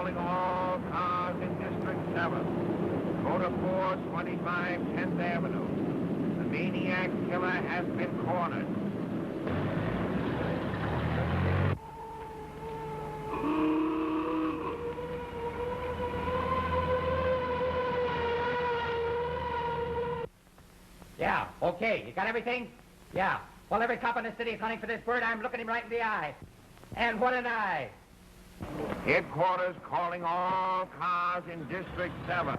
calling all cars in District 7. Go to 425 10th Avenue. The maniac killer has been cornered. Yeah, okay. You got everything? Yeah. Well, every cop in the city is hunting for this bird. I'm looking him right in the eye. And what an eye. Headquarters calling all cars in District 7.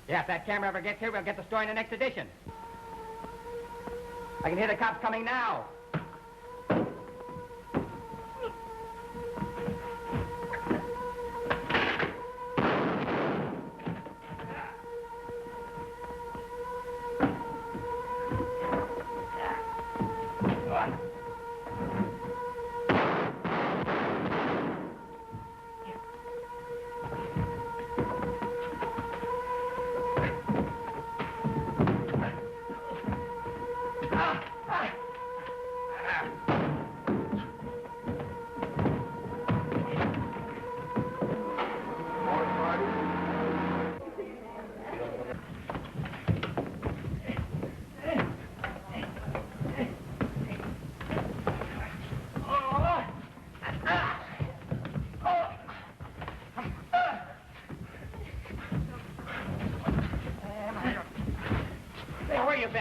Yeah, if that camera ever gets here, we'll get the story in the next edition. I can hear the cops coming now.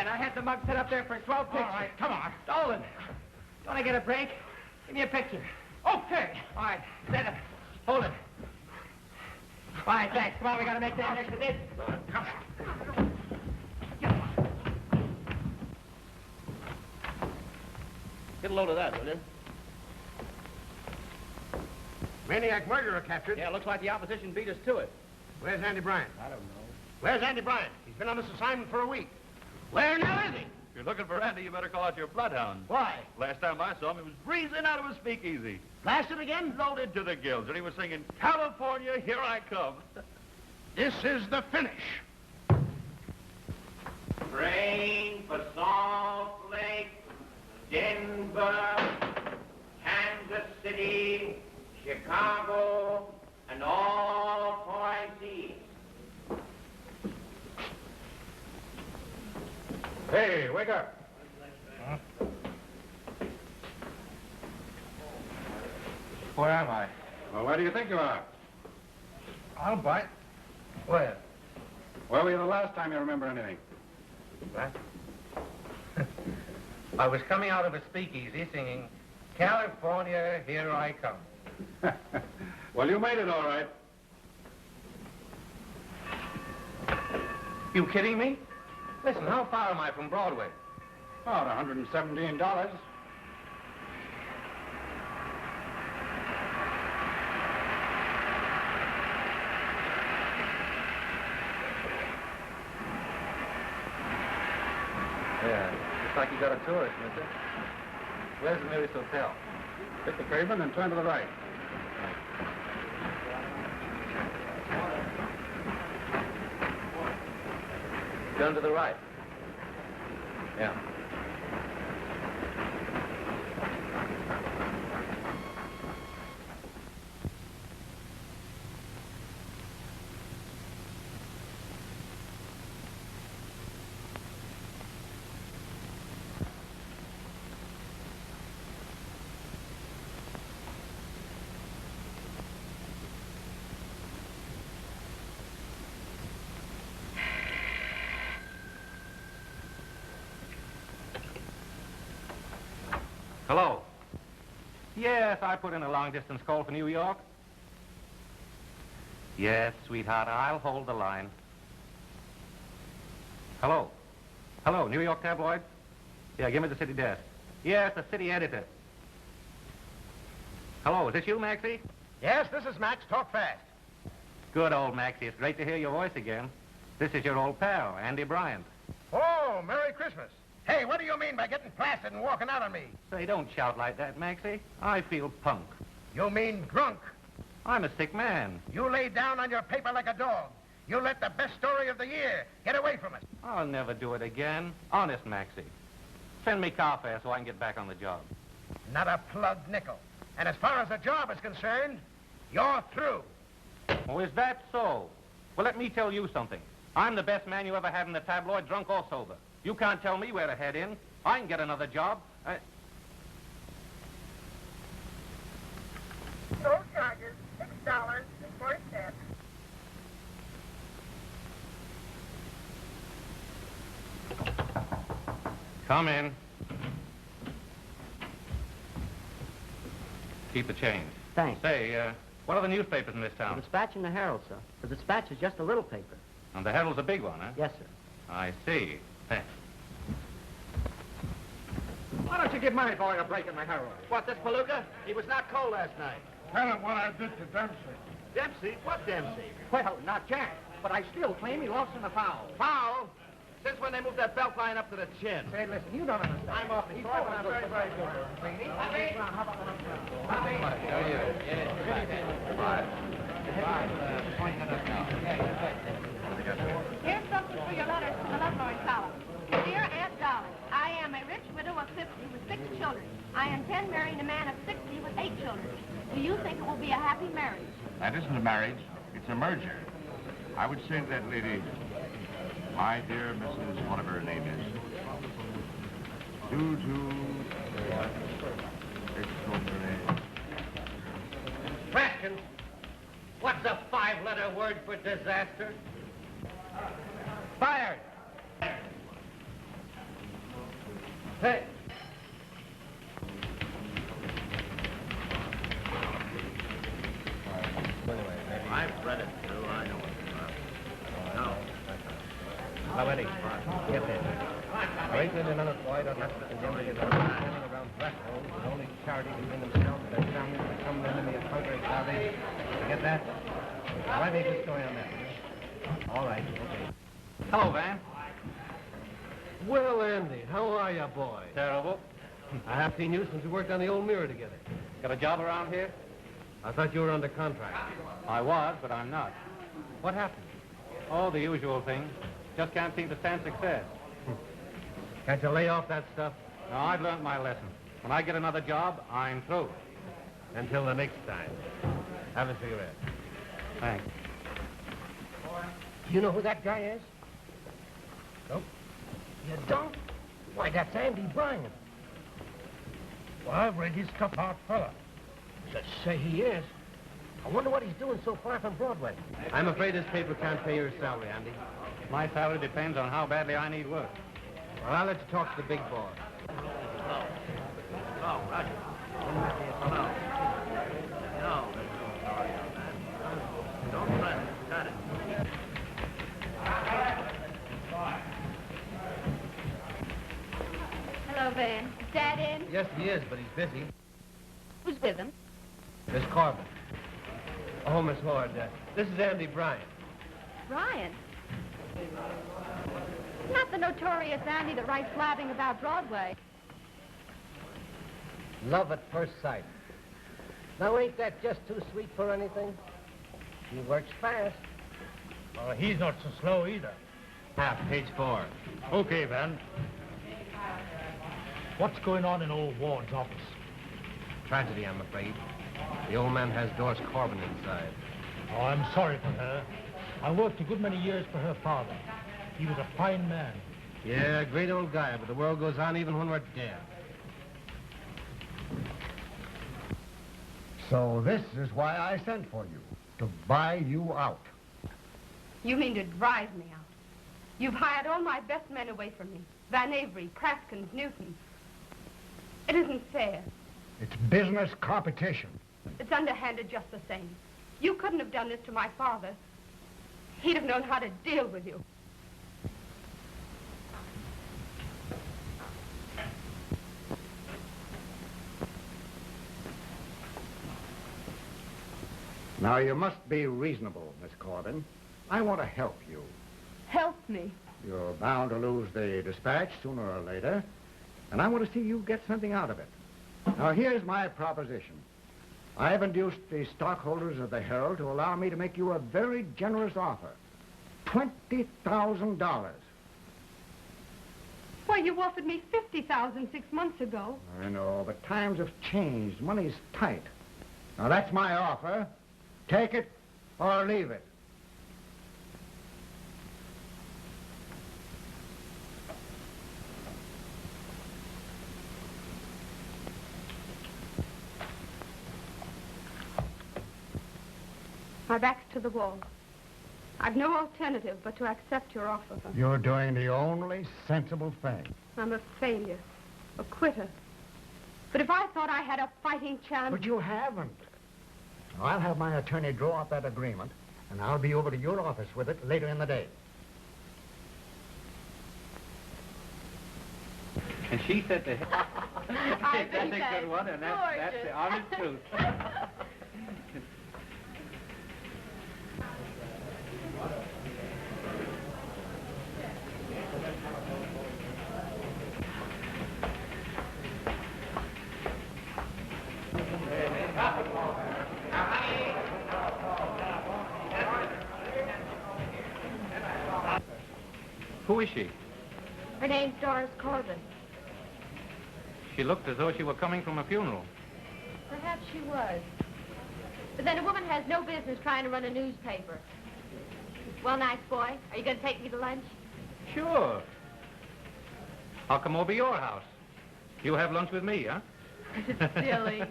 I had the mug set up there for 12 pictures. All right, come on. Stolen. You want to get a break? Give me a picture. Okay. All right, set it. Hold it. All right, thanks. Come on, we got to make that next edition. Come on. Get a load of that, will you? Maniac murderer captured. Yeah, looks like the opposition beat us to it. Where's Andy Bryant? I don't know. Where's Andy Bryant? He's been on this assignment for a week. Where now is he? If you're looking for Andy, you better call out your bloodhound. Why? Last time I saw him, he was breezing out of a speakeasy. Blasted again? Loaded to the gills, and he was singing, California, here I come. This is the finish. Train for Salt Lake, Denver, Kansas City, Chicago, and all 4 seas. Hey, wake up. Where am I? Well, where do you think you are? I'll bite. Where? Where were you the last time you remember anything? What? I was coming out of a speakeasy singing, California, here I come. Well, you made it all right. You kidding me? Listen, how far am I from Broadway? About $117. Yeah, looks like you got a tourist, mister. Where's the nearest hotel? Hit the pavement and turn to the right. Turn to the right. Yeah. Hello. Yes, I put in a long-distance call for New York. Yes, sweetheart, I'll hold the line. Hello. Hello, New York tabloid? Yeah, give me the city desk. Yes, the city editor. Hello, is this you, Maxie? Yes, this is Max. Talk fast. Good old Maxie. It's great to hear your voice again. This is your old pal, Andy Bryant. Oh, Merry Christmas. Hey, what do you mean by getting plastered and walking out on me? Say, don't shout like that, Maxie. I feel punk. You mean drunk. I'm a sick man. You lay down on your paper like a dog. You let the best story of the year get away from us. I'll never do it again. Honest, Maxie. Send me car fare so I can get back on the job. Not a plugged nickel. And as far as the job is concerned, you're through. Oh, is that so? Well, let me tell you something. I'm the best man you ever had in the tabloid, drunk or sober. You can't tell me where to head in. I can get another job. Total charges, $6.40. Come in. Keep the change. Thanks. Say, what are the newspapers in this The town? Dispatch and the Herald, sir. The Dispatch is just a little paper. And the Herald's a big one, huh? Yes, sir. I see. Thanks. Why don't you give my boy a break in the Herald? What, this Palooka? He was not cold last night. Tell him what I did to Dempsey. Dempsey? What Dempsey? Well, not Jack, but I still claim he lost in the foul. Foul? Since when they moved that belt line up to the chin? Say, listen, you don't understand. I'm off the sorry, but I'm very, very good. Here's something for your letters to the Loveloy column. Dear Aunt Dolly, I am a rich widow of 50 with 6 children. I intend marrying a man of 60 with 8 children. Do you think it will be a happy marriage? That isn't a marriage. It's a merger. I would say to that lady, my dear Mrs. whatever her name is, extraordinary. Questions? What's a 5-letter word for disaster? Fired. Hey. I've read it, too. I know it's No. Now, Eddie, get this. Wakeland and unemployed are left to condemn to get standing around thresholds with only charity between themselves and their families to become the enemy of hunger and starvation. You get that? Now, write me a good story on that, will you? All right, okay. Hello, Van. Well, Andy, how are you, boy? Terrible. I have seen you since we worked on the old mirror together. Got a job around here? I thought you were under contract. I was, but I'm not. What happened? Oh, the usual thing. Just can't seem to stand success. Can't you lay off that stuff? No, I've learned my lesson. When I get another job, I'm through. Until the next time. Have a cigarette. Thanks. Do you know who that guy is? Nope. You don't? Why, that's Andy Bryan. Well, I've read his tough-heart fella. Let's say he is. I wonder what he's doing so far from Broadway. I'm afraid this paper can't pay your salary, Andy. My salary depends on how badly I need work. Well, I'll let you talk to the big boss. Oh, Roger. No. No, there's no story on that. Don't fret it. Got it. Hello, Van. Is Dad in? Yes, he is, but he's busy. Who's with him? Miss Corbin. Oh, Miss Lord, this is Andy Bryan. Brian. Not the notorious Andy that writes blabbing about Broadway. Love at first sight. Now, ain't that just too sweet for anything? He works fast. Well, he's not so slow either. Page 4. Okay, Van. What's going on in old Ward's office? Tragedy, I'm afraid. The old man has Doris Corbin inside. Oh, I'm sorry for her. I worked a good many years for her father. He was a fine man. Yeah, great old guy, but the world goes on even when we're dead. So this is why I sent for you, to buy you out. You mean to drive me out? You've hired all my best men away from me. Van Avery, Praskins, Newton. It isn't fair. It's business competition. It's underhanded just the same. You couldn't have done this to my father. He'd have known how to deal with you. Now, you must be reasonable, Miss Corbin. I want to help you. Help me. You're bound to lose the dispatch sooner or later, and I want to see you get something out of it. Now, here's my proposition. I've induced the stockholders of the Herald to allow me to make you a very generous offer. $20,000. Why, you offered me $50,000 6 months ago. I know, but times have changed. Money's tight. Now, that's my offer. Take it or leave it. My back's to the wall. I've no alternative but to accept your offer. You're doing the only sensible thing. I'm a failure, a quitter. But if I thought I had a fighting chance... But you haven't. Now, I'll have my attorney draw up that agreement, and I'll be over to your office with it later in the day. And she said to him... I That's think a that's good one, and that's the honest truth. Who is she? Her name's Doris Corbin. She looked as though she were coming from a funeral. Perhaps she was. But then a woman has no business trying to run a newspaper. Well, nice boy, are you going to take me to lunch? Sure. I'll come over your house. You have lunch with me, huh? Silly.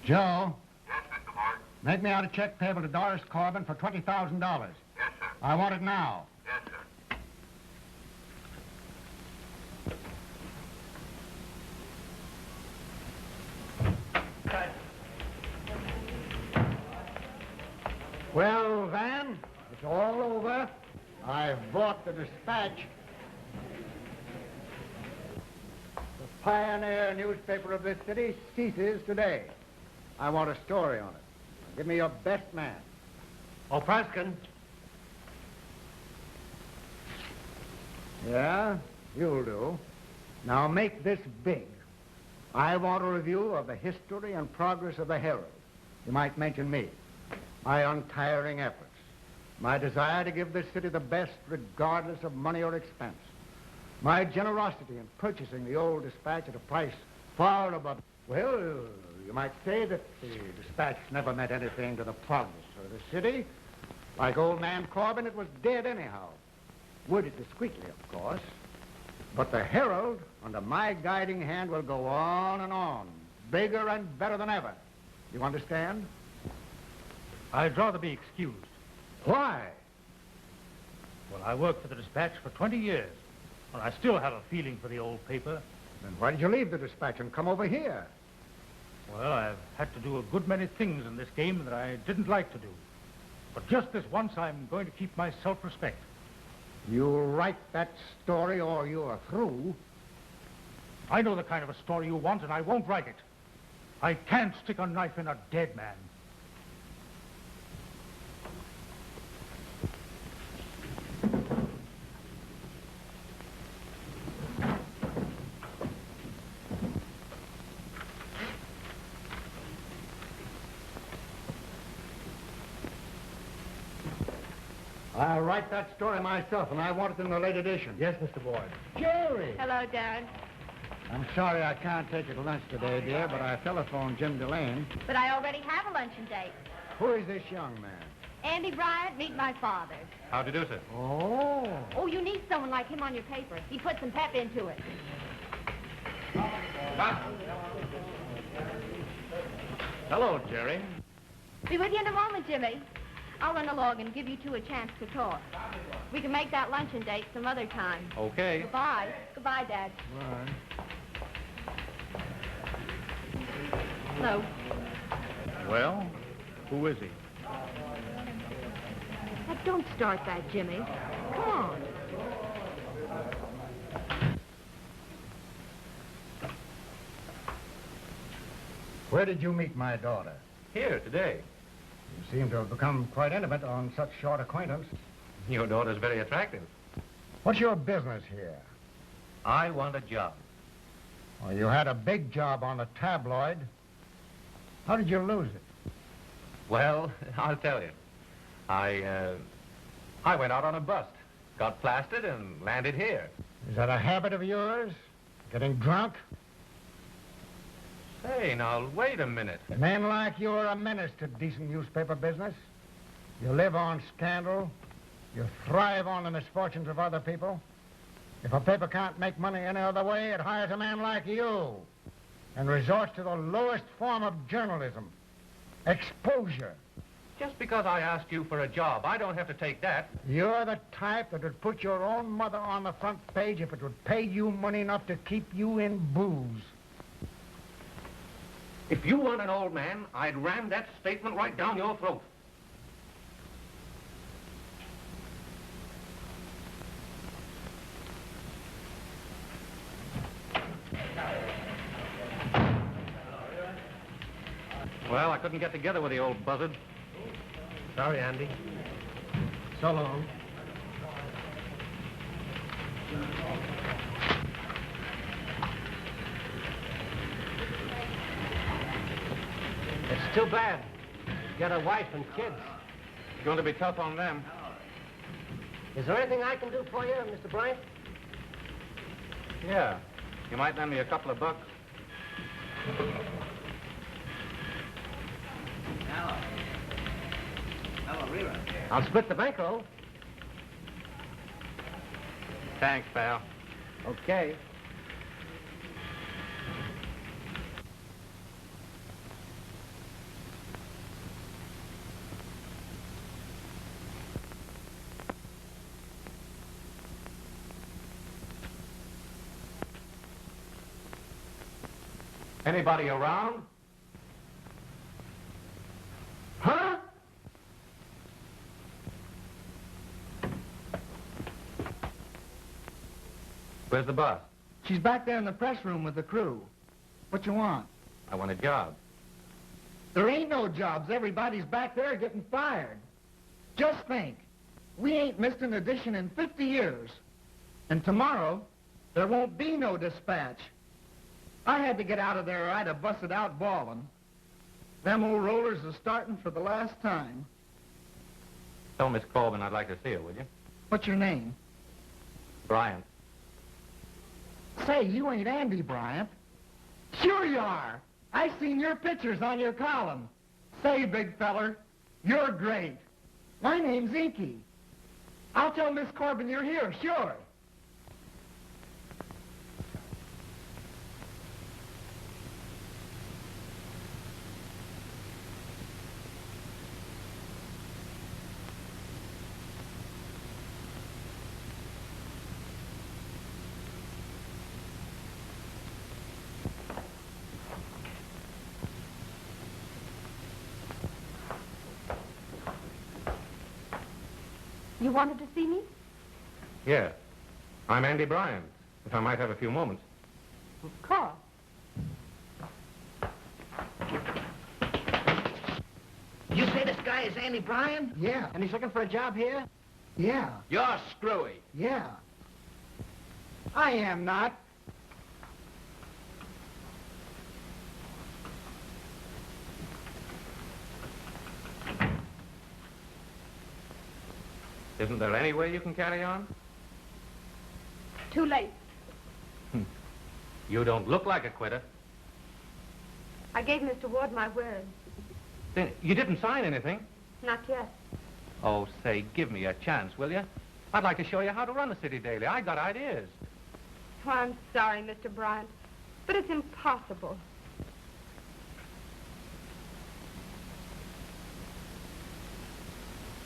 Joe. Yes, Mr. Hart? Make me out a check payable to Doris Corbin for $20,000. Yes, sir. I want it now. Yes, sir. Well, Van, it's all over. I've bought the dispatch. The pioneer newspaper of this city ceases today. I want a story on it. Give me your best man. Oh, Praskin. Yeah, you'll do. Now make this big. I want a review of the history and progress of the Herald. You might mention me. My untiring efforts. My desire to give this city the best regardless of money or expense. My generosity in purchasing the old dispatch at a price far above... Well, you might say that the dispatch never meant anything to the progress of the city. Like old man Corbin, it was dead anyhow. Worded discreetly, of course. But the Herald, under my guiding hand, will go on, bigger and better than ever. You understand? I'd rather be excused. Why? Well, I worked for the Dispatch for 20 years, and I still have a feeling for the old paper. Then why did you leave the dispatch and come over here? Well, I've had to do a good many things in this game that I didn't like to do. But just this once, I'm going to keep my self-respect. You'll write that story or you're through. I know the kind of a story you want, and I won't write it. I can't stick a knife in a dead man. I'll write that story myself, and I want it in the late edition. Yes, Mr. Boyd. Jerry! Hello, Dad. I'm sorry I can't take you to lunch today, dear, but I telephoned Jim Delane. But I already have a luncheon date. Who is this young man? Andy Bryant, meet my father. How do you do, sir? Oh. Oh, you need someone like him on your paper. He put some pep into it. Hello, Jerry. Be with you in a moment, Jimmy. I'll run along and give you two a chance to talk. We can make that luncheon date some other time. Okay. Goodbye. Goodbye, Dad. Right. Hello. Well, who is he? Now, don't start that, Jimmy. Come on. Where did you meet my daughter? Here, today. You seem to have become quite intimate on such short acquaintance. Your daughter's very attractive. What's your business here? I want a job. Well, you had a big job on the tabloid. How did you lose it? Well, I'll tell you. I went out on a bust, got plastered, and landed here. Is that a habit of yours? Getting drunk? Say, now, wait a minute. Men like you are a menace to decent newspaper business. You live on scandal. You thrive on the misfortunes of other people. If a paper can't make money any other way, it hires a man like you and resorts to the lowest form of journalism, exposure. Just because I asked you for a job, I don't have to take that. You're the type that would put your own mother on the front page if it would pay you money enough to keep you in booze. If you weren't an old man, I'd ram that statement right down your throat. Well, I couldn't get together with the old buzzard. Sorry, Andy. So long. It's too bad. You got a wife and kids. It's going to be tough on them. Is there anything I can do for you, Mr. Bryant? Yeah. You might lend me a couple of bucks. I'll split the bankroll. Thanks, pal. Okay. Anybody around? Huh? Where's the boss? She's back there in the press room with the crew. What you want? I want a job. There ain't no jobs. Everybody's back there getting fired. Just think. We ain't missed an edition in 50 years. And tomorrow, there won't be no dispatch. I had to get out of there or I'd have busted out bawling. Them old rollers are starting for the last time. Tell Miss Corbin I'd like to see her, will you? What's your name? Bryant. Say, you ain't Andy Bryant. Sure you are. I seen your pictures on your column. Say, big feller, you're great. My name's Inky. I'll tell Miss Corbin you're here, sure. You wanted to see me? Yeah. I'm Andy Bryant, if I might have a few moments. Of course. You say this guy is Andy Bryan? Yeah. And he's looking for a job here? Yeah. You're screwy. Yeah. I am not. Isn't there any way you can carry on? Too late. You don't look like a quitter. I gave Mr. Ward my word. Then you didn't sign anything. Not yet. Oh, say, give me a chance, will you? I'd like to show you how to run the city daily. I got ideas. Oh, I'm sorry, Mr. Bryant, but it's impossible.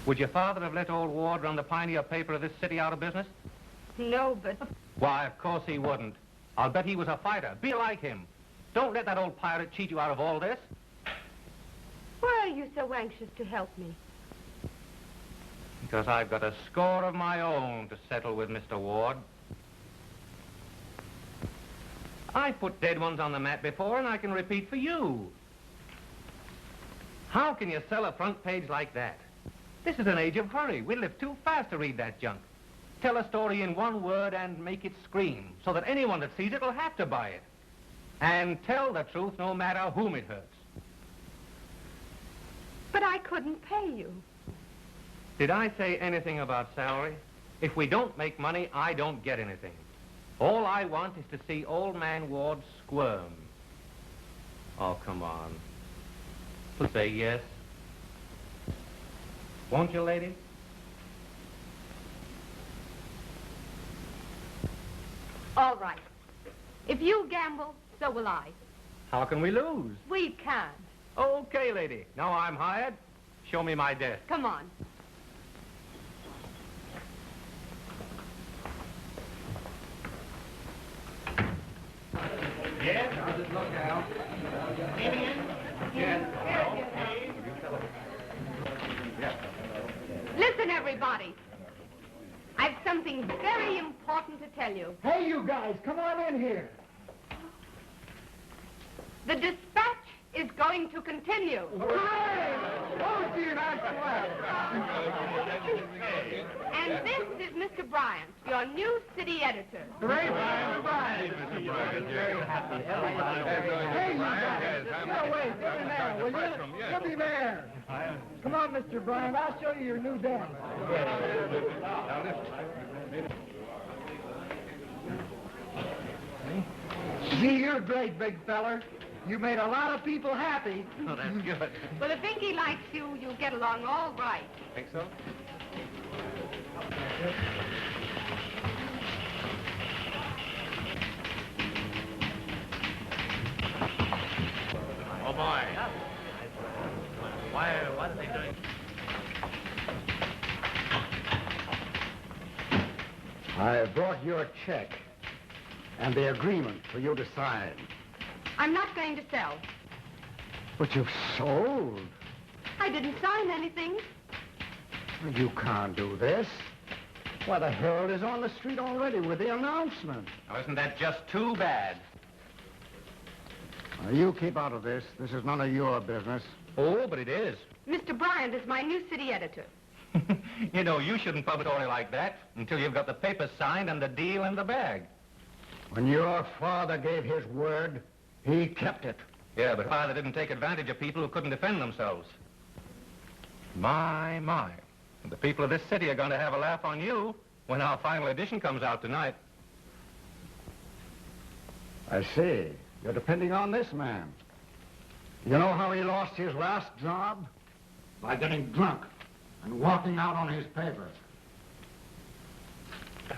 Would your father have let old Ward run the pioneer paper of this city out of business? No, but... Why, of course he wouldn't. I'll bet he was a fighter. Be like him. Don't let that old pirate cheat you out of all this. Why are you so anxious to help me? Because I've got a score of my own to settle with Mr. Ward. I put dead ones on the mat before, and I can repeat for you. How can you sell a front page like that? This is an age of hurry. We live too fast to read that junk. Tell a story in one word and make it scream, so that anyone that sees it will have to buy it. And tell the truth no matter whom it hurts. But I couldn't pay you. Did I say anything about salary? If we don't make money, I don't get anything. All I want is to see old man Ward squirm. Oh, come on. Please say yes. Won't you, lady? All right. If you gamble, so will I. How can we lose? We can't. Okay, lady. Now I'm hired. Show me my desk. Come on. Yes, how's it look now? Listen, everybody. I've something very important to tell you. Hey, you guys, come on in here. The dispatch is going to continue. Hooray! Oh, dear, that's And this is Mr. Bryant, your new city editor. Great, Brian. Very happy. Hey, you guys, get away, get in there, will you? Get me there. Come on, Mr. Bryant, I'll show you your new desk. See, you're great, big feller. You made a lot of people happy. Oh, that's good. Well, if Inky likes you, you'll get along all right. Think so? Oh, boy. What are they doing? I brought your check and the agreement for you to sign. I'm not going to sell. But you've sold. I didn't sign anything. You can't do this. Why, the Herald is on the street already with the announcement. Now, isn't that just too bad? Now, you keep out of this. This is none of your business. Oh, but it is. Mr. Bryant is my new city editor. You know, you shouldn't publish a story like that until you've got the papers signed and the deal in the bag. When your father gave his word, he kept it. Yeah, but Father didn't take advantage of people who couldn't defend themselves. My. And the people of this city are going to have a laugh on you when our final edition comes out tonight. I see. You're depending on this man. You know how he lost his last job? By getting drunk and walking out on his paper.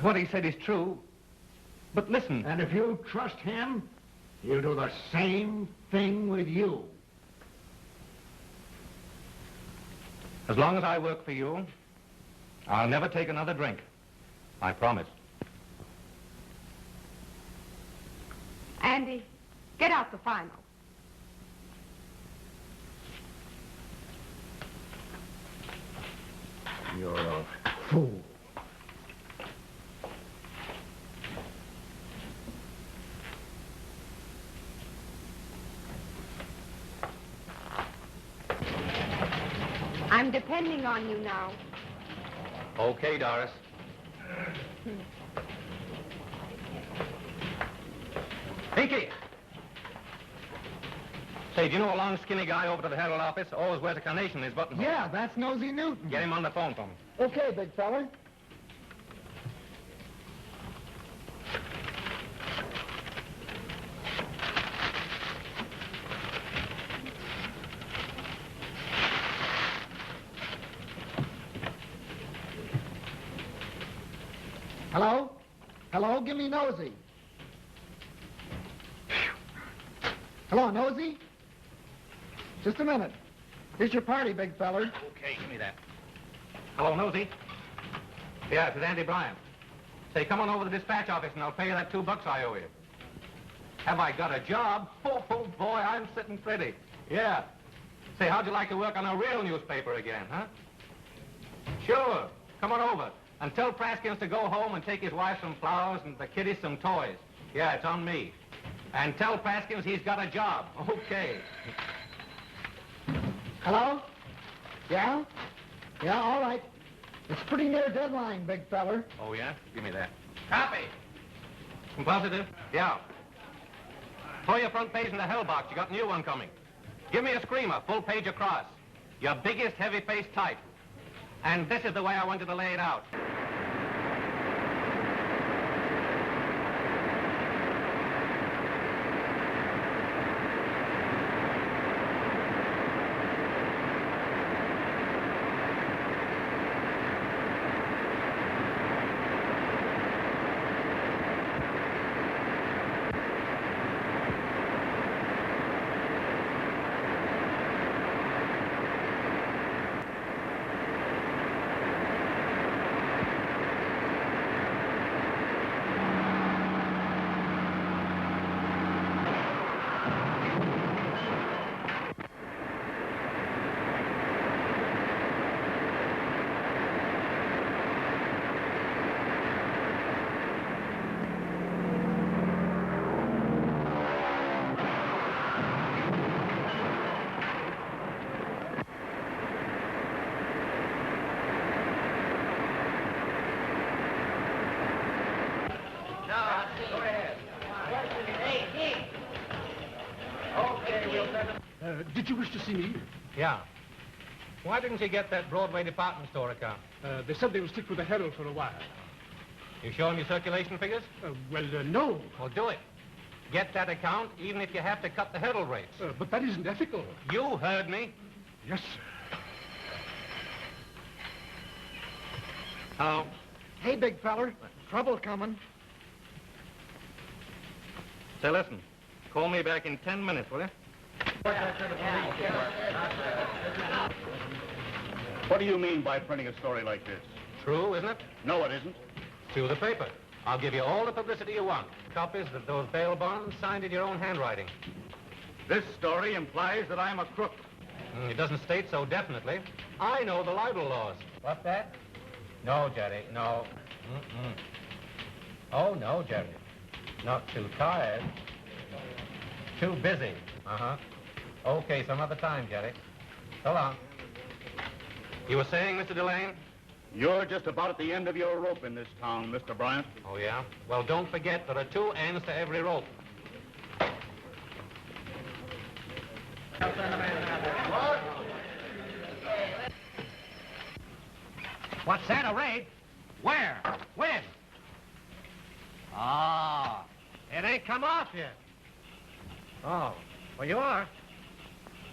What he said is true. But listen. And if you trust him, he'll do the same thing with you. As long as I work for you, I'll never take another drink. I promise. Andy, get out the final. You're a fool. I'm depending on you now. Okay, Doris. Pinky! Say, do you know a long, skinny guy over to the Herald office? Always wears a carnation in his buttonhole. Yeah, that's Nosy Newton. Get him on the phone for me. Okay, big fella. Hello? Hello, give me Nosy. Hello, Nosy? Just a minute. Here's your party, big feller. Okay, give me that. Hello, Nosy. Yeah, this is Andy Bryant. Say, come on over to the dispatch office and I'll pay you that $2 I owe you. Have I got a job? Oh, boy, I'm sitting pretty. Yeah. Say, how'd you like to work on a real newspaper again, huh? Sure. Come on over. And tell Praskins to go home and take his wife some flowers and the kiddies some toys. Yeah, it's on me. And tell Praskins he's got a job. Okay. Hello? Yeah? Yeah, all right. It's pretty near deadline, big feller. Oh, yeah? Give me that. Copy. Some positive? Yeah. Throw your front page in the hell box. You got a new one coming. Give me a screamer, full page across. Your biggest heavy-faced type. And this is the way I want you to lay it out. Did you wish to see me? Yeah. Why didn't you get that Broadway department store account? They said they would stick with the Herald for a while. You show them your circulation figures? No. Well, do it. Get that account, even if you have to cut the Herald rates. But that isn't ethical. You heard me. Yes, sir. Hello. Hey, big feller. Trouble coming. Say, listen. Call me back in 10 minutes, will you? What do you mean by printing a story like this? True, isn't it? No, it isn't. To the paper. I'll give you all the publicity you want. Copies of those bail bonds signed in your own handwriting. This story implies that I'm a crook. It doesn't state so definitely. I know the libel laws. What's that? No, Jerry, no. Oh, no, Jerry. Not too tired. Too busy. Uh-huh. Okay, some other time, Jerry. So long. You were saying, Mr. Delane? You're just about at the end of your rope in this town, Mr. Bryant. Oh, yeah? Well, don't forget, there are 2 ends to every rope. What's that, a raid? Where? When? Oh, it ain't come off yet. Oh, well, you are.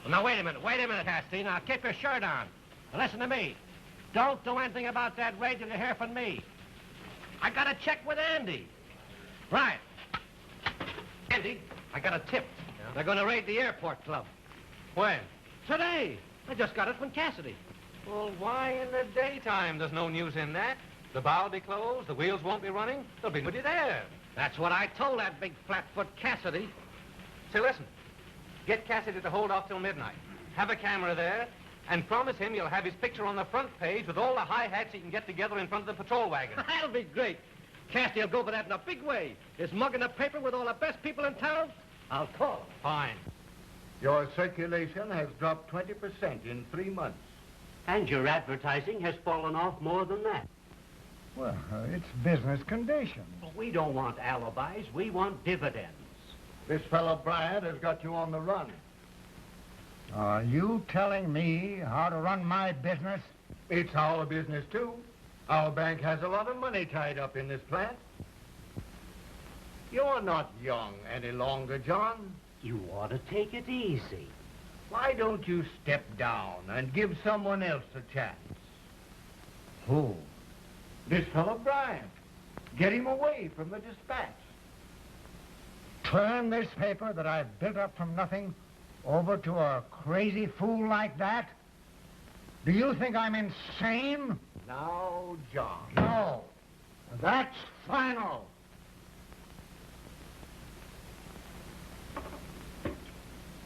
Well, now, wait a minute, Hasty. Now, keep your shirt on. Now, listen to me. Don't do anything about that raid till you hear from me. I got to check with Andy. Right. Andy, I got a tip. Yeah? They're going to raid the airport club. When? Today. I just got it from Cassidy. Well, why in the daytime? There's no news in that. The bar will be closed, the wheels won't be running. They'll be with you there. That's what I told that big flatfoot Cassidy. Say, listen. Get Cassidy to hold off till midnight. Have a camera there, and promise him you'll have his picture on the front page with all the hi-hats he can get together in front of the patrol wagon. That'll be great. Cassidy will go for that in a big way. His mug in the paper with all the best people in town. I'll call him. Fine. Your circulation has dropped 20% in 3 months. And your advertising has fallen off more than that. Well, it's business conditions. But we don't want alibis. We want dividends. This fellow Bryant has got you on the run. Are you telling me how to run my business? It's our business, too. Our bank has a lot of money tied up in this plant. You're not young any longer, John. You ought to take it easy. Why don't you step down and give someone else a chance? Who? This fellow Bryant. Get him away from the dispatch. Turn this paper that I've built up from nothing over to a crazy fool like that? Do you think I'm insane? No, John. No. That's final.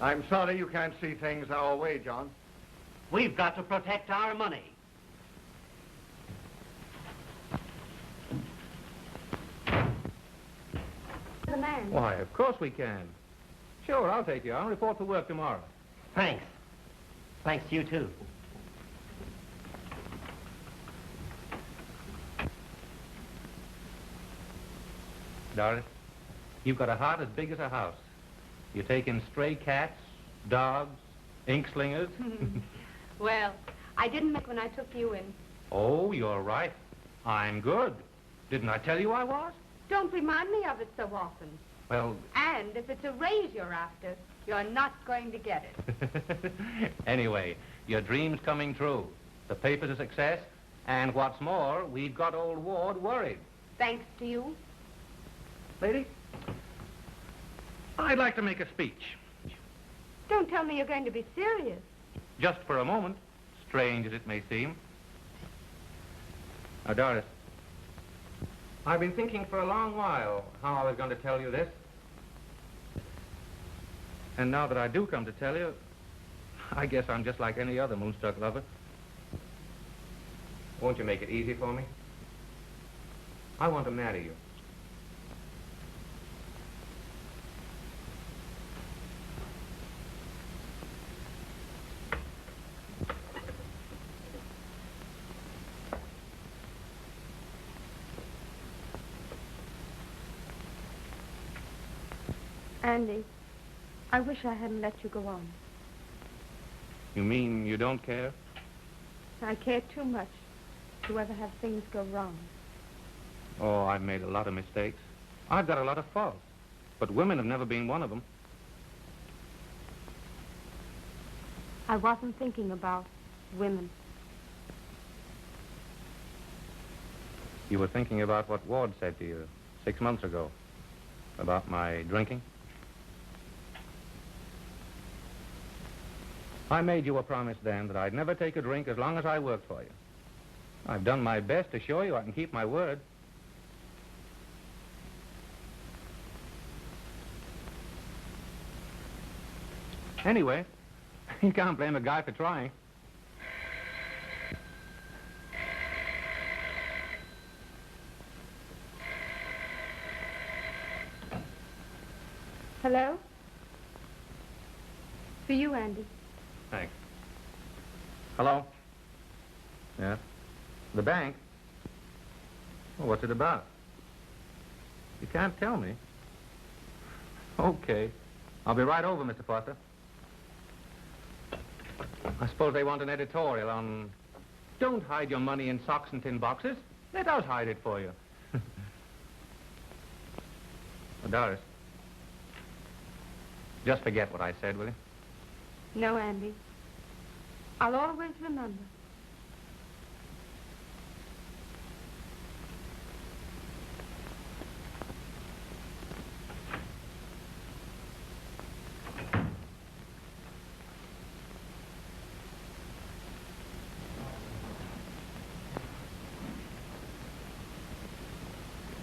I'm sorry you can't see things our way, John. We've got to protect our money. The man. Why, of course we can. Sure, I'll take you. I'll report to work tomorrow. Thanks. Thanks to you, too. Darling, you've got a heart as big as a house. You take in stray cats, dogs, ink slingers. Well, I didn't make when I took you in. Oh, you're right. I'm good. Didn't I tell you I was? Don't remind me of it so often. Well... And if it's a raise you're after, you're not going to get it. Anyway, your dream's coming true. The paper's a success, and what's more, we've got old Ward worried. Thanks to you. Lady, I'd like to make a speech. Don't tell me you're going to be serious. Just for a moment, strange as it may seem. Now, Doris, I've been thinking for a long while how I was going to tell you this. And now that I do come to tell you, I guess I'm just like any other moonstruck lover. Won't you make it easy for me? I want to marry you. Andy, I wish I hadn't let you go on. You mean you don't care? I care too much to ever have things go wrong. Oh, I've made a lot of mistakes. I've got a lot of faults. But women have never been one of them. I wasn't thinking about women. You were thinking about what Ward said to you 6 months ago. About my drinking. I made you a promise then that I'd never take a drink as long as I worked for you. I've done my best to show you I can keep my word. Anyway, you can't blame a guy for trying. Hello? For you, Andy. Thanks. Hello? Yeah? The bank? Well, what's it about? You can't tell me. Okay. I'll be right over, Mr. Foster. I suppose they want an editorial on... Don't hide your money in socks and tin boxes. Let us hide it for you. Well, Doris, just forget what I said, will you? No, Andy. I'll always remember.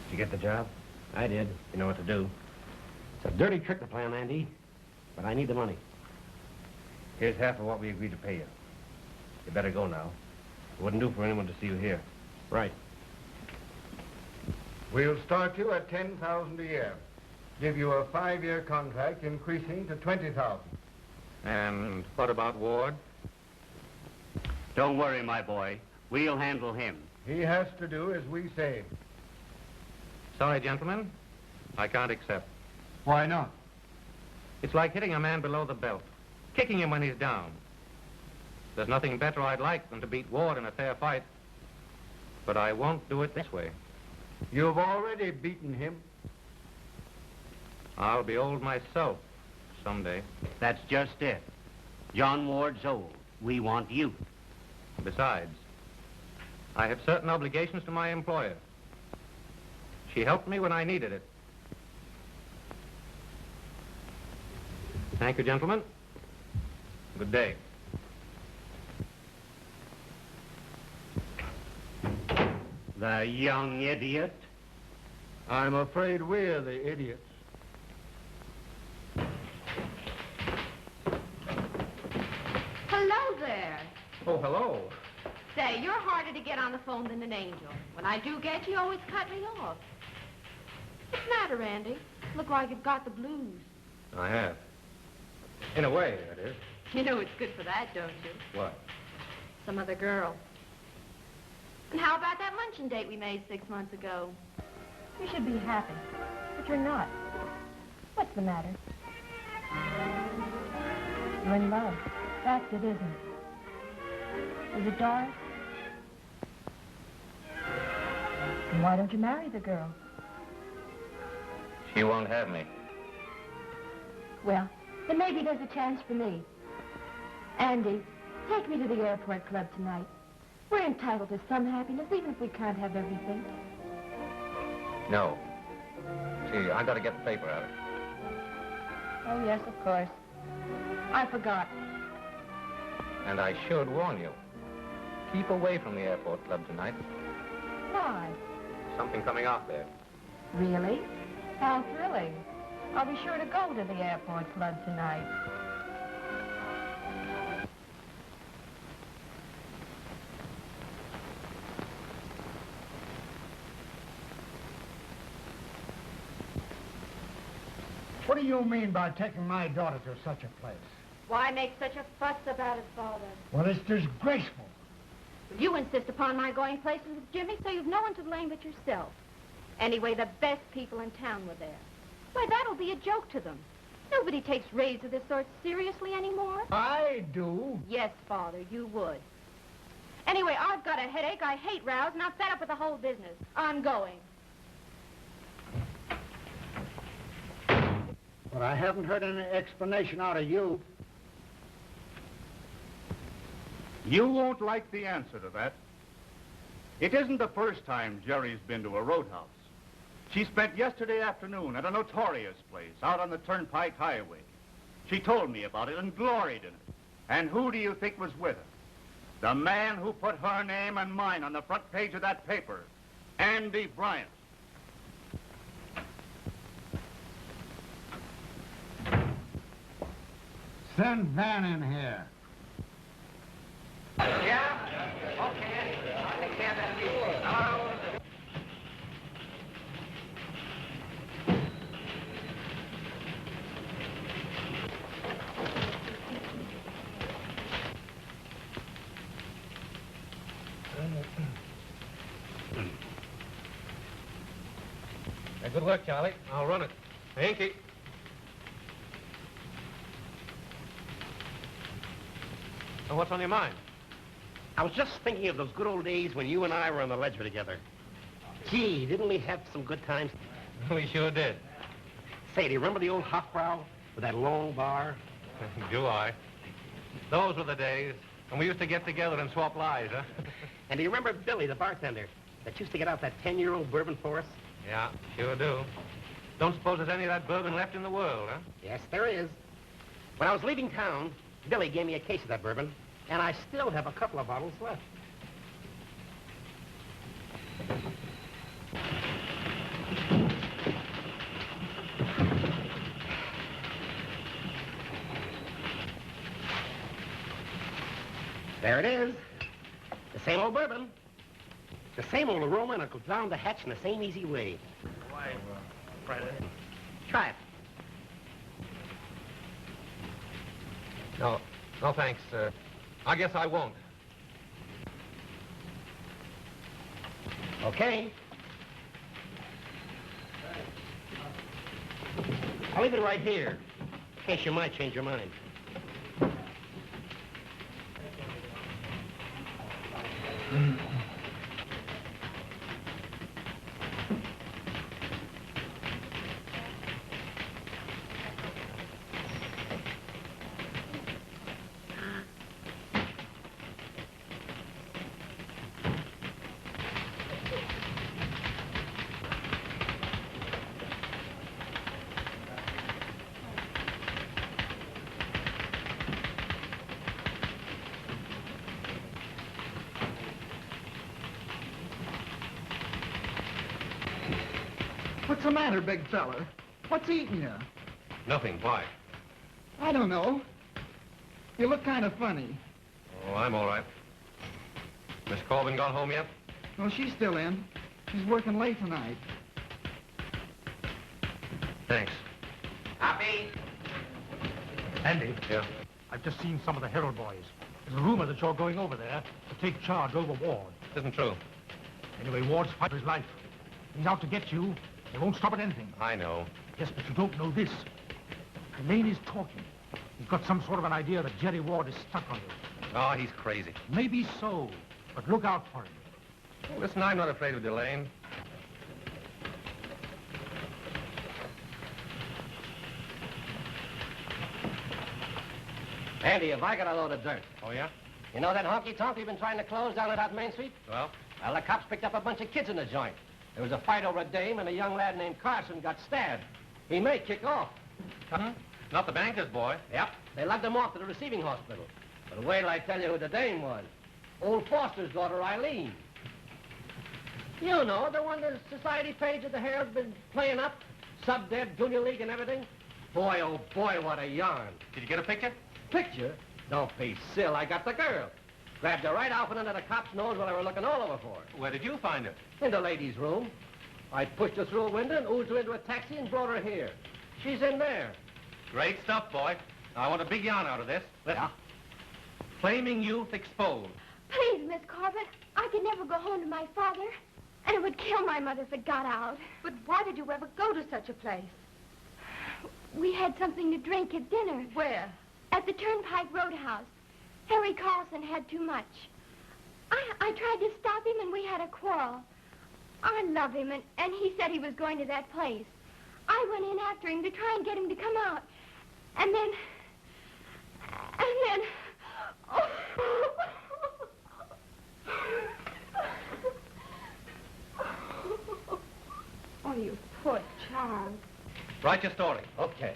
Did you get the job? I did. You know what to do. It's a dirty trick to plan, Andy, but I need the money. Here's half of what we agreed to pay you. You better go now. It wouldn't do for anyone to see you here. Right. We'll start you at $10,000 a year. Give you a 5-year contract increasing to $20,000. And what about Ward? Don't worry, my boy. We'll handle him. He has to do as we say. Sorry, gentlemen. I can't accept. Why not? It's like hitting a man below the belt, kicking him when he's down. There's nothing better I'd like than to beat Ward in a fair fight. But I won't do it this way. You've already beaten him. I'll be old myself someday. That's just it. John Ward's old. We want youth. Besides, I have certain obligations to my employer. She helped me when I needed it. Thank you, gentlemen. Good day. The young idiot. I'm afraid we're the idiots. Hello there. Oh, hello. Say, you're harder to get on the phone than an angel. When I do get you, you always cut me off. What's the matter, Andy? Look like you've got the blues. I have. In a way, that is. You know it's good for that, don't you? What? Some other girl. And how about that luncheon date we made 6 months ago? You should be happy, but you're not. What's the matter? You're in love. That's it, isn't it? Is it Doris? Then why don't you marry the girl? She won't have me. Well, then maybe there's a chance for me. Andy, take me to the airport club tonight. We're entitled to some happiness, even if we can't have everything. No. See, I gotta get the paper out. Oh, yes, of course. I forgot. And I should warn you. Keep away from the airport club tonight. Why? Something coming off there. Really? How thrilling. I'll be sure to go to the airport club tonight. What do you mean by taking my daughter to such a place? Why make such a fuss about it, Father? Well, it's disgraceful. You insist upon my going places with Jimmy, so you've no one to blame but yourself. Anyway, the best people in town were there. Why, that'll be a joke to them. Nobody takes raids of this sort seriously anymore. I do. Yes, Father, you would. Anyway, I've got a headache. I hate rows, and I'm fed up with the whole business. I'm going. But I haven't heard any explanation out of you. You won't like the answer to that. It isn't the first time Jerry's been to a roadhouse. She spent yesterday afternoon at a notorious place out on the Turnpike Highway. She told me about it and gloried in it. And who do you think was with her? The man who put her name and mine on the front page of that paper, Andy Bryant. Send Van in here. Yeah? Okay. I'll take care of that. Hello? Good work, Charlie. I'll run it. Thank you. So what's on your mind? I was just thinking of those good old days when you and I were on the ledger together. Gee, didn't we have some good times? We sure did. Say, do you remember the old Hofbrau with that long bar? Do I? Those were the days when we used to get together and swap lies, huh? And do you remember Billy, the bartender, that used to get out that 10-year-old bourbon for us? Yeah, sure do. Don't suppose there's any of that bourbon left in the world, huh? Yes, there is. When I was leaving town, Billy gave me a case of that bourbon, and I still have a couple of bottles left. There it is. The same old bourbon. The same old aroma, and it goes down the hatch in the same easy way. Why, Fred? Try it. No, thanks. I guess I won't. Okay. I'll leave it right here, in case you might change your mind. What's the matter, big fella? What's eating you? Nothing. Why? I don't know. You look kind of funny. Oh, I'm all right. Miss Corbin gone home yet? Well, she's still in. She's working late tonight. Thanks. Copy. Andy? Yeah? I've just seen some of the Herald boys. There's a rumor that you're going over there to take charge over Ward. Isn't true. Anyway, Ward's fighting for his life. He's out to get you. He won't stop at anything. I know. Yes, but you don't know this. Lane is talking. He's got some sort of an idea that Jerry Ward is stuck on you. Oh, he's crazy. Maybe so, but look out for him. Listen, I'm not afraid of Delane. Andy, have I got a load of dirt? Oh, yeah? You know that honky-tonk we've been trying to close down at Main Street? Well? Well, the cops picked up a bunch of kids in the joint. There was a fight over a dame, and a young lad named Carson got stabbed. He may kick off. Huh? Not the banker's boy. Yep. They lugged him off to the receiving hospital. But wait till I tell you who the dame was. Old Foster's daughter, Eileen. You know, the one the society page of the Herald's been playing up. Sub-Deb, Junior League, and everything. Boy, oh boy, what a yarn. Did you get a picture? Picture? Don't be silly. I got the girl. Grabbed her right off and under the cop's nose while they were looking all over for her. Where did you find her? In the ladies' room. I pushed her through a window and oozed her into a taxi and brought her here. She's in there. Great stuff, boy. Now, I want a big yarn out of this. Listen. Flaming youth exposed. Please, Miss Corbett, I could never go home to my father, and it would kill my mother if it got out. But why did you ever go to such a place? We had something to drink at dinner. Where? At the Turnpike Roadhouse. Harry Carlson had too much. I tried to stop him, and we had a quarrel. I love him, and he said he was going to that place. I went in after him to try and get him to come out. And then... Oh, you poor child. Write your story. Okay.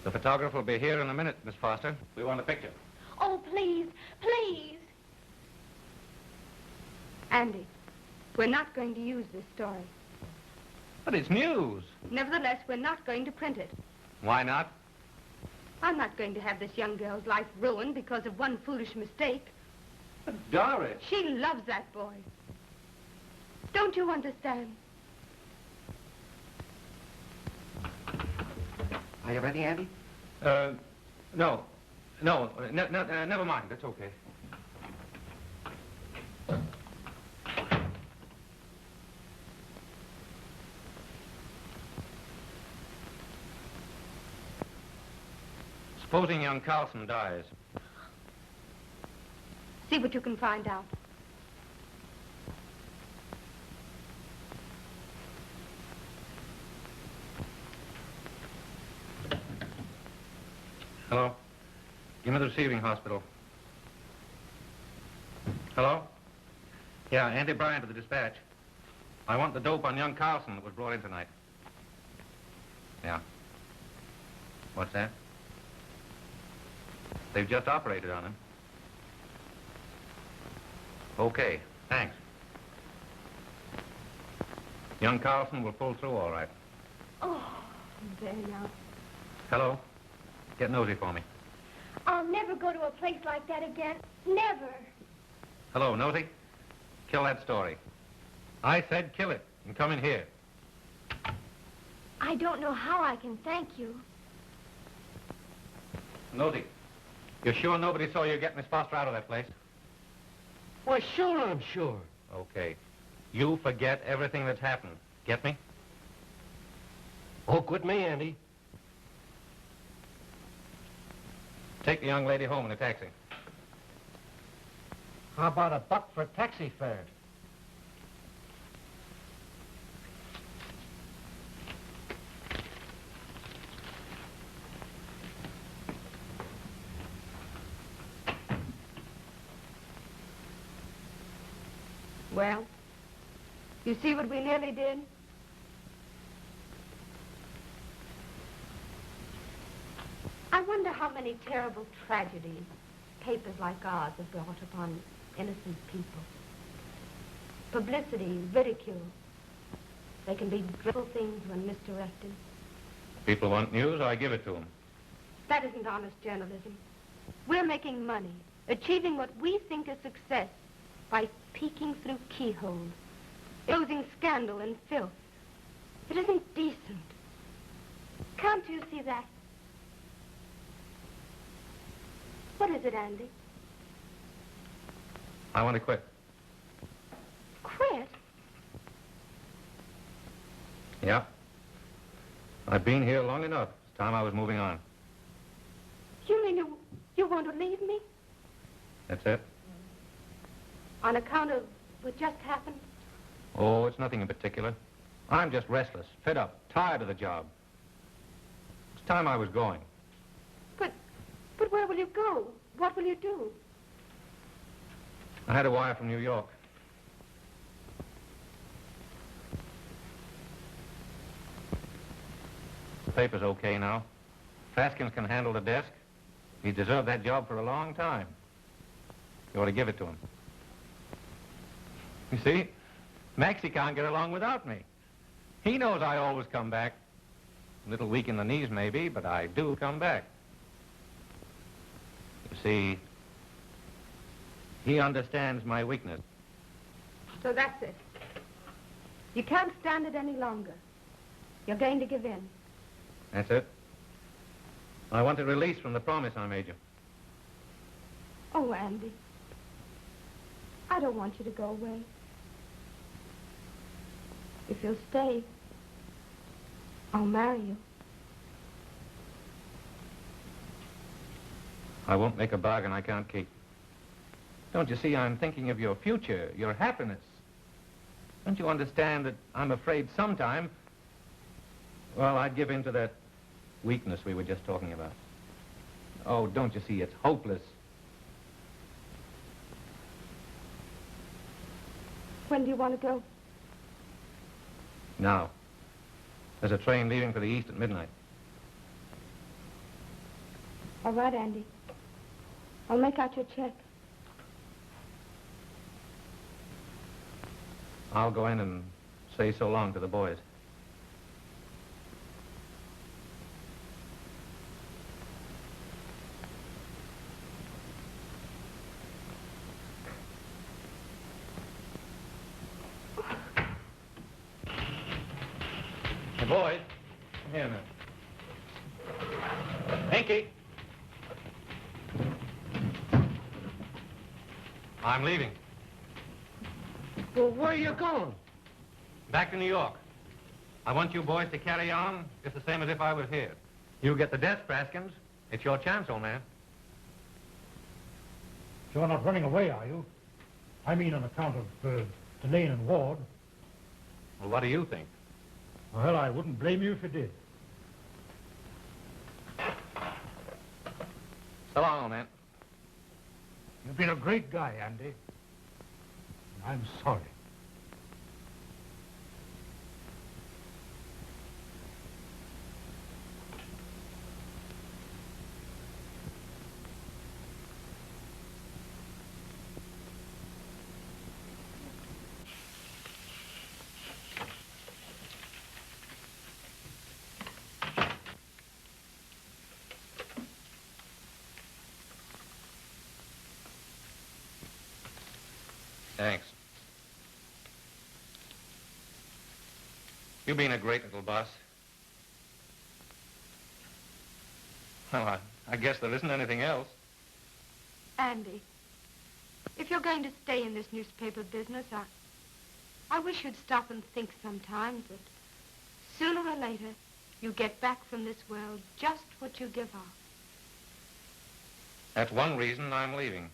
The photographer will be here in a minute, Miss Foster. We want a picture. Oh, please, please. Andy, we're not going to use this story. But it's news. Nevertheless, we're not going to print it. Why not? I'm not going to have this young girl's life ruined because of one foolish mistake. But Doris. She loves that boy. Don't you understand? Are you ready, Andy? No. No, never mind. That's okay. Supposing young Carlson dies. See what you can find out. Hello? Give me the receiving hospital. Hello? Yeah, Andy Bryant of the Dispatch. I want the dope on young Carlson that was brought in tonight. Yeah. What's that? They've just operated on him. Okay, thanks. Young Carlson will pull through all right. Oh, there now. Hello? Get nosy for me. I'll never go to a place like that again. Never. Hello, nosy? Kill that story. I said kill it and come in here. I don't know how I can thank you. Nosy, you're sure nobody saw you get Miss Foster out of that place? Well, sure, I'm sure. Okay. You forget everything that's happened. Get me? Oh, quit me, Andy. Take the young lady home in a taxi. How about $1 for taxi fare? Well, you see what we nearly did? I wonder how many terrible tragedies papers like ours have brought upon innocent people. Publicity, ridicule. They can be dreadful things when misdirected. People want news, I give it to them. That isn't honest journalism. We're making money, achieving what we think is success by peeking through keyholes, exposing scandal and filth. It isn't decent. Can't you see that? What is it, Andy? I want to quit. Quit? Yeah. I've been here long enough. It's time I was moving on. You mean you want to leave me? That's it. On account of what just happened? Oh, it's nothing in particular. I'm just restless, fed up, tired of the job. It's time I was going. But where will you go? What will you do? I had a wire from New York. The paper's okay now. Faskins can handle the desk. He deserved that job for a long time. You ought to give it to him. You see, Maxie can't get along without me. He knows I always come back. A little weak in the knees, maybe, but I do come back. You see, he understands my weakness. So that's it. You can't stand it any longer. You're going to give in. That's it. I want a release from the promise I made you. Oh, Andy. I don't want you to go away. If you'll stay, I'll marry you. I won't make a bargain I can't keep. Don't you see, I'm thinking of your future, your happiness. Don't you understand that I'm afraid sometime, well, I'd give in to that weakness we were just talking about. Oh, don't you see, it's hopeless. When do you want to go? Now. There's a train leaving for the east at midnight. All right, Andy. I'll make out your check. I'll go in and say so long to the boys. Hey, boys. Come here a minute. Pinky. I'm leaving. Well, where are you going? Back to New York. I want you boys to carry on just the same as if I was here. You get the desk, Praskins. It's your chance, old man. You're not running away, are you? I mean on account of Delane and Ward. Well, what do you think? Well, I wouldn't blame you if you did. So long, old man. You've been a great guy, Andy. I'm sorry. Thanks. You've been a great little boss. Well, I guess there isn't anything else. Andy, if you're going to stay in this newspaper business, I wish you'd stop and think sometimes that sooner or later you get back from this world just what you give off. That's one reason I'm leaving.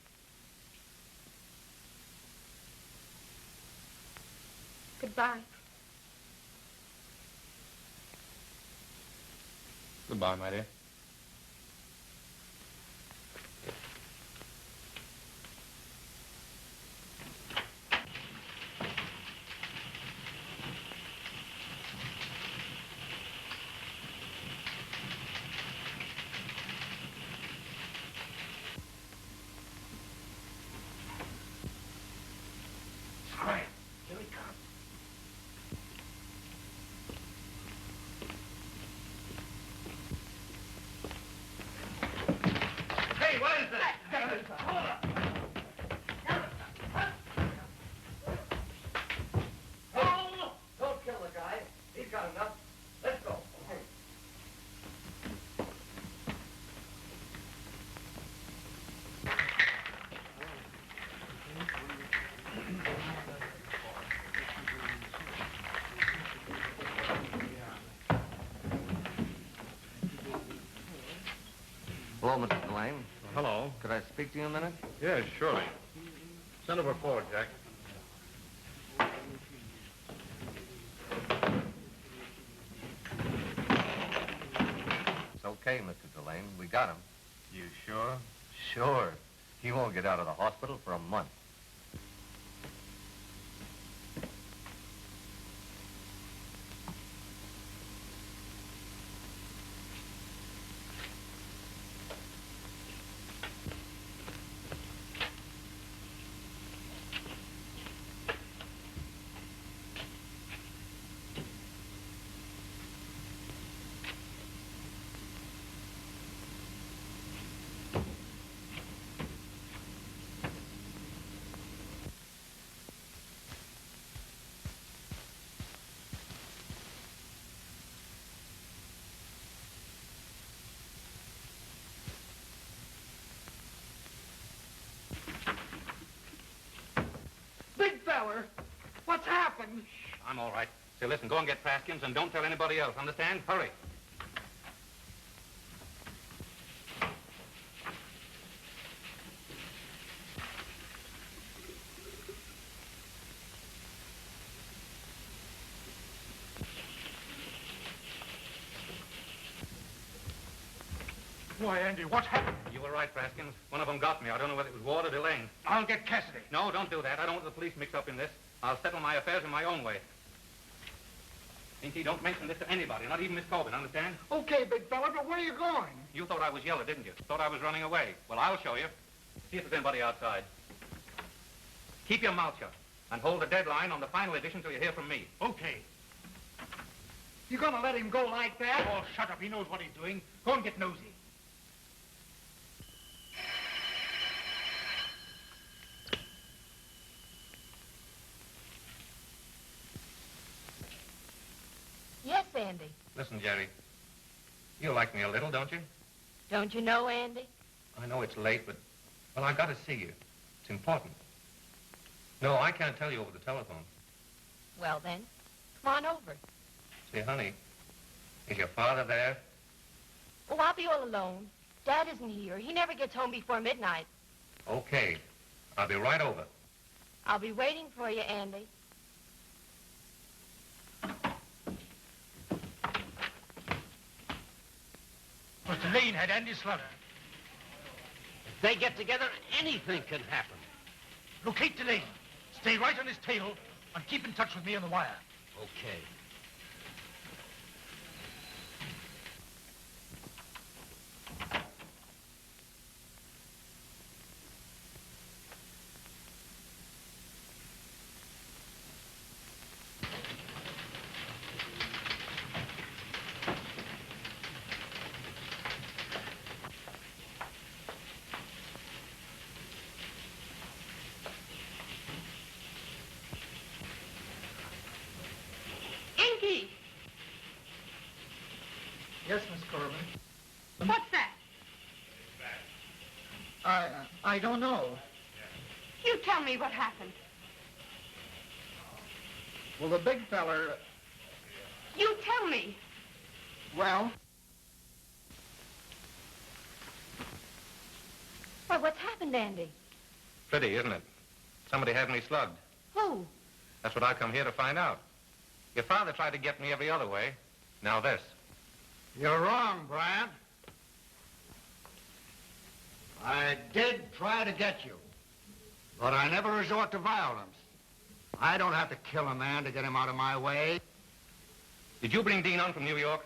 Goodbye. Goodbye, my dear. Hello, Mrs. Delane. Hello. Could I speak to you a minute? Yes, surely. Send over forward, Jack. It's okay, Mr. Delane. We got him. You sure? Sure. He won't get out of the hospital for a month. Big feller, what's happened? I'm all right. Say, listen, go and get Praskins and don't tell anybody else. Understand? Hurry. Why, Andy, what happened? You were right, Praskins. One of them got me. I don't know whether it was Ward or Delane. I'll get Cassidy. No, don't do that. I don't want the police mixed up in this. I'll settle my affairs in my own way. Inky, don't mention this to anybody, not even Miss Corbin, understand? Okay, big fella, but where are you going? You thought I was yellow, didn't you? Thought I was running away. Well, I'll show you. See if there's anybody outside. Keep your mouth shut and hold the deadline on the final edition till you hear from me. Okay. You gonna let him go like that? Oh, shut up. He knows what he's doing. Go and get nosy. Yes, Andy. Listen, Jerry. You like me a little, don't you? Don't you know, Andy? I know it's late, but, well, I got to see you. It's important. No, I can't tell you over the telephone. Well, then, come on over. Say, honey, is your father there? Oh, I'll be all alone. Dad isn't here. He never gets home before midnight. Okay. I'll be right over. I'll be waiting for you, Andy. Mr. Lane had Andy slaughtered. If they get together, anything can happen. Locate Delane. Stay right on his tail and keep in touch with me on the wire. Okay. Inky! Yes, Miss Corbin. What's that? I don't know. You tell me what happened. Well, the big feller, You tell me. well, Well, what's happened, Andy? Pretty, isn't it? Somebody had me slugged. Who? That's what I come here to find out. Your father tried to get me every other way. Now this. You're wrong, Bryant. I did try to get you, but I never resort to violence. I don't have to kill a man to get him out of my way. Did you bring Dean on from New York?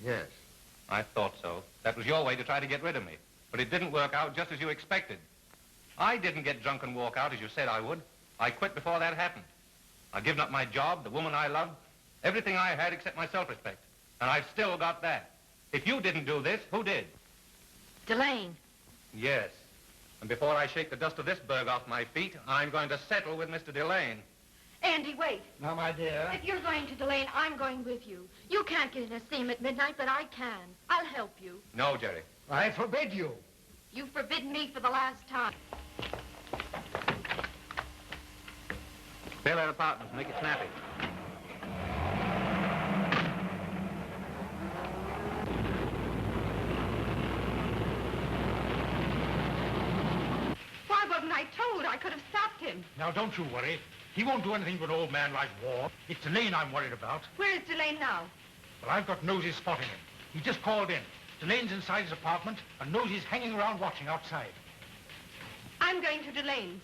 Yes. I thought so. That was your way to try to get rid of me. But it didn't work out just as you expected. I didn't get drunk and walk out as you said I would. I quit before that happened. I've given up my job, the woman I loved, everything I had except my self-respect. And I've still got that. If you didn't do this, who did? Delane. Yes. And before I shake the dust of this burg off my feet, I'm going to settle with Mr. Delane. Andy, wait. Now, my dear. If you're going to Delane, I'm going with you. You can't get in a steam at midnight, but I can. I'll help you. No, Jerry. I forbid you. You've forbidden me for the last time. Fill that apartment. Make it snappy. I told. I could have stopped him. Now, don't you worry. He won't do anything to an old man like War. It's Delane I'm worried about. Where is Delane now? Well, I've got Nosy spotting him. He just called in. Delane's inside his apartment, and Nosy's hanging around watching outside. I'm going to Delane's.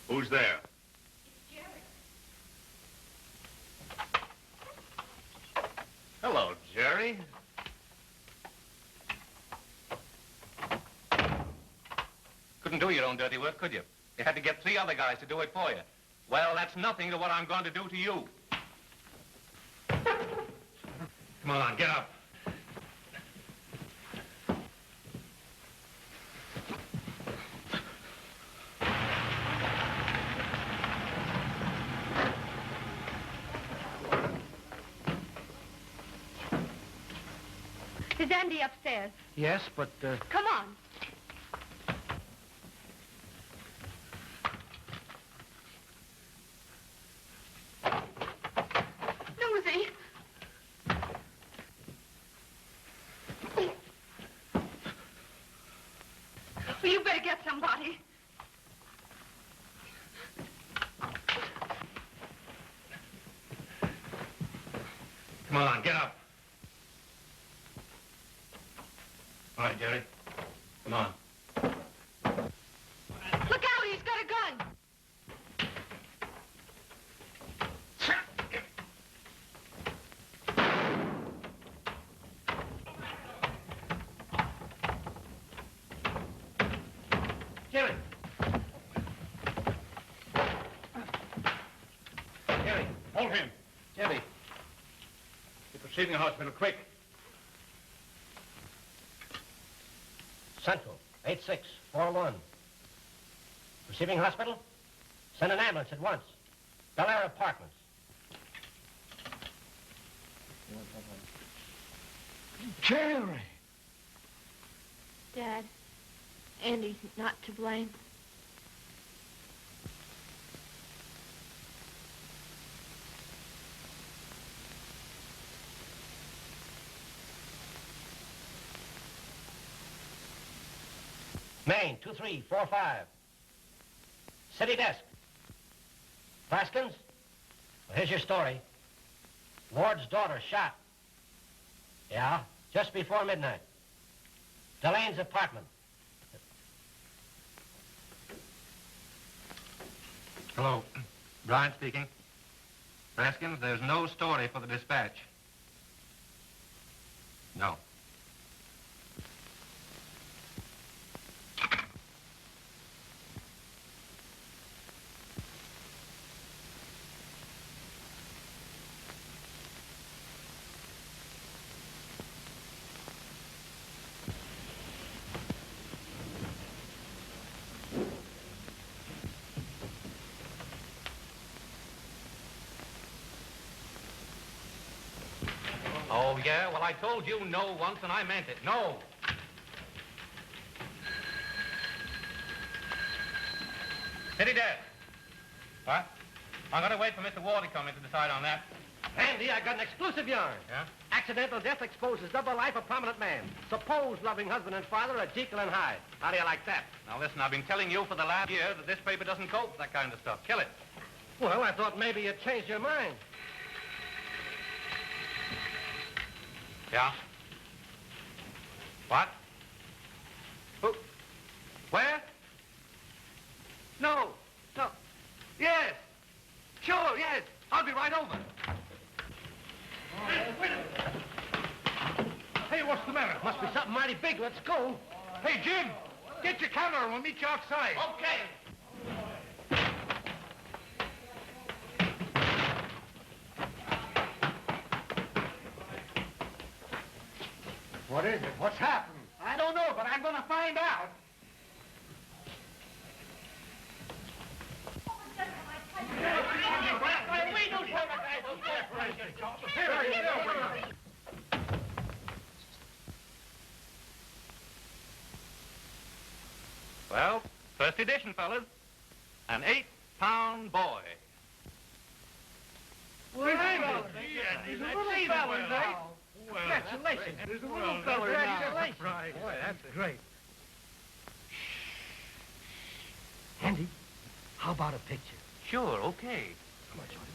Who's there? Hello, Jerry. Couldn't do your own dirty work, could you? You had to get 3 other guys to do it for you. Well, that's nothing to what I'm going to do to you. Come on, get up. Is Andy upstairs? Yes, but, Come on. Nosy. Well, you better get somebody. Come on, get up. All right, Jerry. Come on. Look out, he's got a gun. Jerry. Jerry. Hold him. Jerry. Get the receiving hospital, quick. Central, 8641. Receiving hospital? Send an ambulance at once. Bel Air Apartments. Jerry! Dad, Andy's not to blame. Maine, 2345. City desk. Plaskins? Well, here's your story. Ward's daughter shot. Yeah, just before midnight. Delane's apartment. Hello. Brian speaking. Raskins, there's no story for the dispatch. No. Oh, yeah? Well, I told you no once, and I meant it. No. City desk. What? I'm going to wait for Mr. Ward to come in to decide on that. Andy, I got an exclusive yarn. Yeah? Accidental death exposes double life of prominent man. Supposed loving husband and father are Jekyll and Hyde. How do you like that? Now, listen, I've been telling you for the last year that this paper doesn't cope with that kind of stuff. Kill it. Well, I thought maybe you'd changed your mind. Yeah? What? Who? Where? No. No. Yes. Sure, yes. I'll be right over. Hey, what's the matter? Must be something mighty big. Let's go. Hey, Jim, get your camera and we'll meet you outside. Okay. What is it? What's happened? I don't know, but I'm going to find out. Well, first edition, fellas. An 8-pound boy. Well, there's a little fella now. Congratulations. There's a little fella now. Right. Boy, that's great. Andy, how about a picture? Sure, okay. Come on, George.